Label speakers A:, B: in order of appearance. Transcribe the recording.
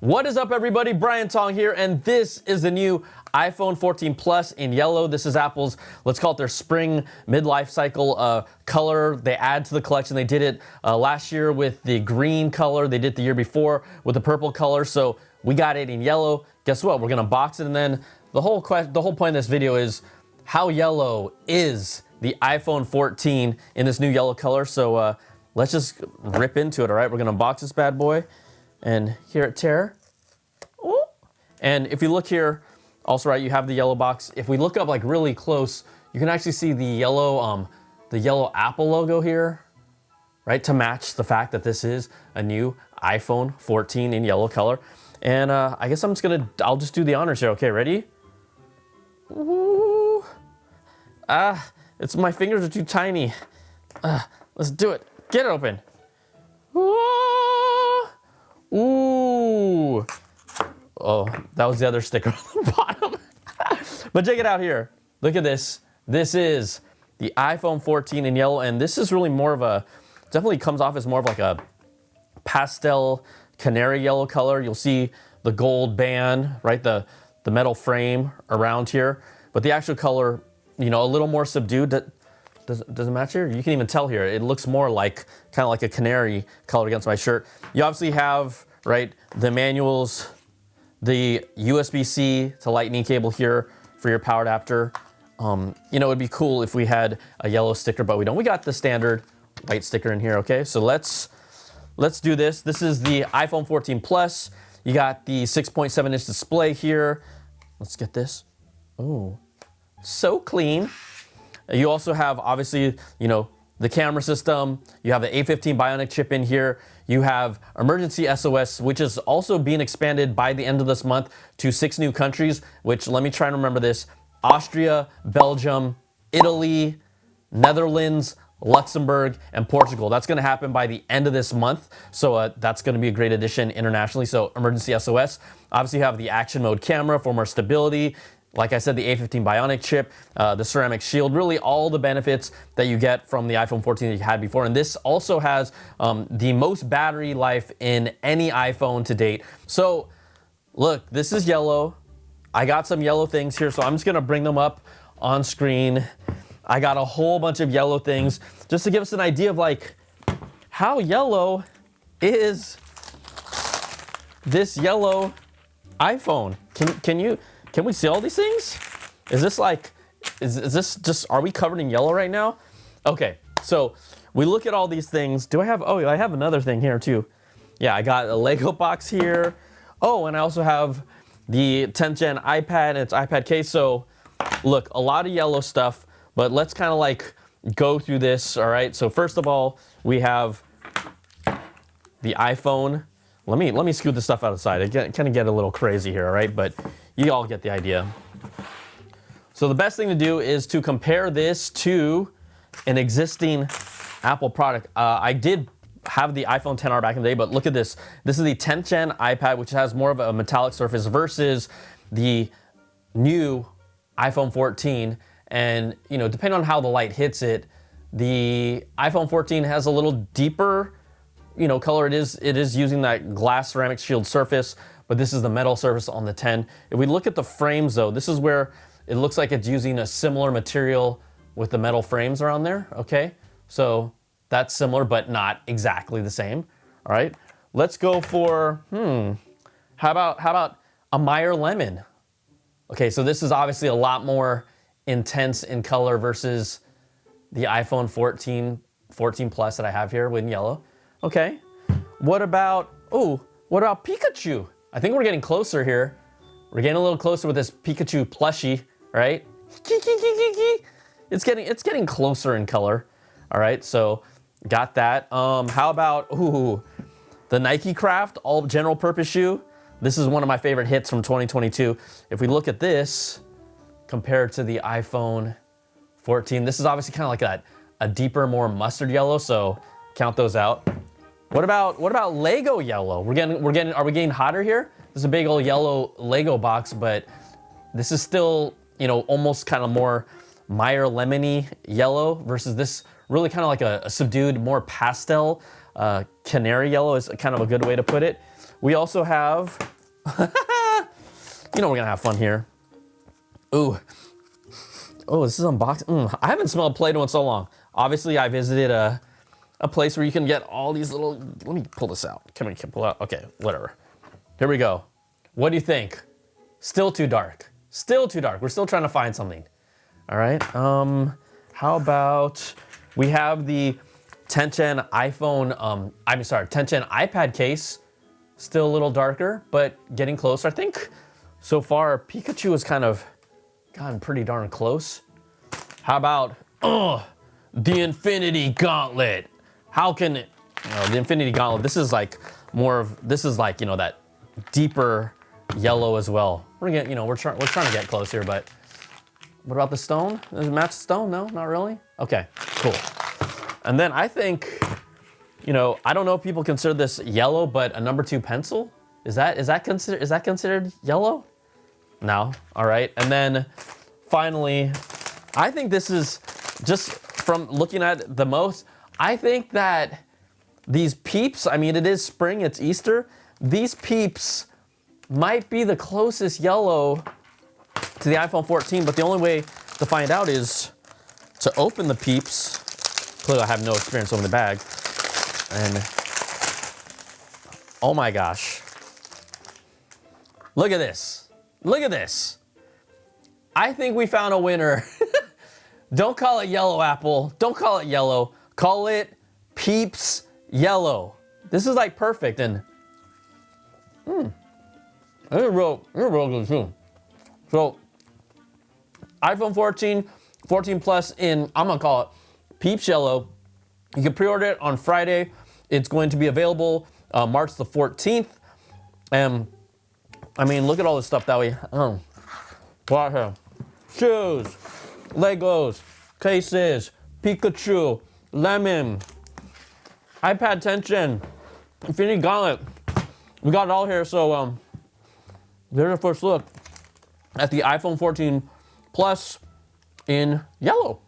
A: What is up, everybody? Brian Tong here, and this is the new iPhone 14 Plus in yellow. This is Apple's, let's call it their spring midlife cycle color. They add to the collection. They did it last year with the green color. They did it the year before with the purple color. So we got it in yellow. Guess what? We're gonna box it, and then the whole point of this video is how yellow is the iPhone 14 in this new yellow color. So let's just rip into it. All right, we're gonna box this bad boy. And here at tear. Ooh. And if you look here, also right, you have the yellow box. If we look up like really close, you can actually see the yellow Apple logo here, right? To match the fact that this is a new iPhone 14 in yellow color. And I guess I'll just do the honors here. Okay, ready? Ooh. My fingers are too tiny. Let's do it. Get it open. Ooh. Oh, that was the other sticker on the bottom. But check it out here. Look at this. This is the iPhone 14 in yellow, and this is really more of a, definitely comes off as more of like a pastel canary yellow color. You'll see the gold band, right? The metal frame around here. But the actual color, you know, a little more subdued. Does it match here? You can even tell here. It looks more like, kind of like a canary color against my shirt. You obviously have, right, the manuals, the USB-C to Lightning cable here for your power adapter. You know, it'd be cool if we had a yellow sticker, but we don't. We got the standard white sticker in here, okay? So let's do this. This is the iPhone 14 Plus. You got the 6.7-inch display here. Let's get this. Ooh, so clean. You also have, obviously, you know, the camera system. You have the A15 Bionic chip in here. You have emergency SOS, which is also being expanded by the end of this month to 6 new countries, which, let me try and remember this: Austria, Belgium, Italy, Netherlands, Luxembourg, and Portugal. That's gonna happen by the end of this month. So that's gonna be a great addition internationally. So emergency SOS. Obviously you have the action mode camera for more stability. Like I said, the A15 Bionic chip, the ceramic shield, really all the benefits that you get from the iPhone 14 that you had before. And this also has the most battery life in any iPhone to date. So look, this is yellow. I got some yellow things here, so I'm just gonna bring them up on screen. I got a whole bunch of yellow things just to give us an idea of like how yellow is this yellow iPhone. Can we see all these things? Is this like, is this just, are we covered in yellow right now? Okay, so we look at all these things. I have another thing here too. Yeah, I got a Lego box here. Oh, and I also have the 10th gen iPad and its iPad case. So look, a lot of yellow stuff, but let's kind of like go through this, all right? So first of all, we have the iPhone. Let me scoot this stuff out of the side. It kind of get a little crazy here, all right? But you all get the idea. So the best thing to do is to compare this to an existing Apple product. I did have the iPhone XR back in the day, but look at this. This is the 10th gen iPad, which has more of a metallic surface versus the new iPhone 14. And, you know, depending on how the light hits it, the iPhone 14 has a little deeper, you know, color. It is using that glass ceramic shield surface, but this is the metal surface on the 10. If we look at the frames though, this is where it looks like it's using a similar material with the metal frames around there, okay? So that's similar, but not exactly the same, all right? Let's go for, how about a Meyer Lemon? Okay, so this is obviously a lot more intense in color versus the iPhone 14 Plus that I have here in yellow. Okay, what about Pikachu? I think we're getting closer here. We're getting a little closer with this Pikachu plushie, right? It's getting closer in color. All right, so got that. How about the Nike Craft all general purpose shoe? This is one of my favorite hits from 2022. If we look at this compared to the iPhone 14, this is obviously kind of like a deeper, more mustard yellow. So count those out. What about Lego yellow? Are we getting hotter here? This is a big old yellow Lego box, but this is still, you know, almost kind of more Meyer lemony yellow versus this really kind of like a subdued, more pastel canary yellow is kind of a good way to put it. We also have You know we're gonna have fun here. Ooh. Oh, this is unboxing. I haven't smelled Play-Doh in so long. Obviously, I visited a place where you can get all these little, let me pull this out. Can pull out? Okay, whatever. Here we go. What do you think? Still too dark. Still too dark. We're still trying to find something. All right. How about we have the 10th gen iPhone, 10th gen iPad case. Still a little darker, but getting closer. I think so far Pikachu has kind of gotten pretty darn close. How about the Infinity Gauntlet? How can it, the Infinity Gauntlet, this is like more of, this is like, that deeper yellow as well. We're gonna, we're trying to get close here, but what about the stone? Does it match the stone? No, not really. Okay, cool. And then I think, I don't know if people consider this yellow, but a number 2 pencil, is that considered yellow? No. All right. And then finally, I think this is just from looking at the most, I think that these peeps, I mean, it is spring, it's Easter. These peeps might be the closest yellow to the iPhone 14, but the only way to find out is to open the peeps. Clearly I have no experience opening the bag. And oh my gosh. Look at this. Look at this. I think we found a winner. Don't call it yellow apple. Don't call it yellow. Call it Peeps Yellow. This is like perfect and it's real good too. So iPhone 14, 14 Plus in, I'm gonna call it Peeps Yellow. You can pre-order it on Friday. It's going to be available March the 14th. And I mean, look at all the stuff that we, got here. Shoes, Legos, cases, Pikachu, lemon, iPad 10th gen, Infinity Gauntlet. We got it all here, so there's our first look at the iPhone 14 Plus in yellow.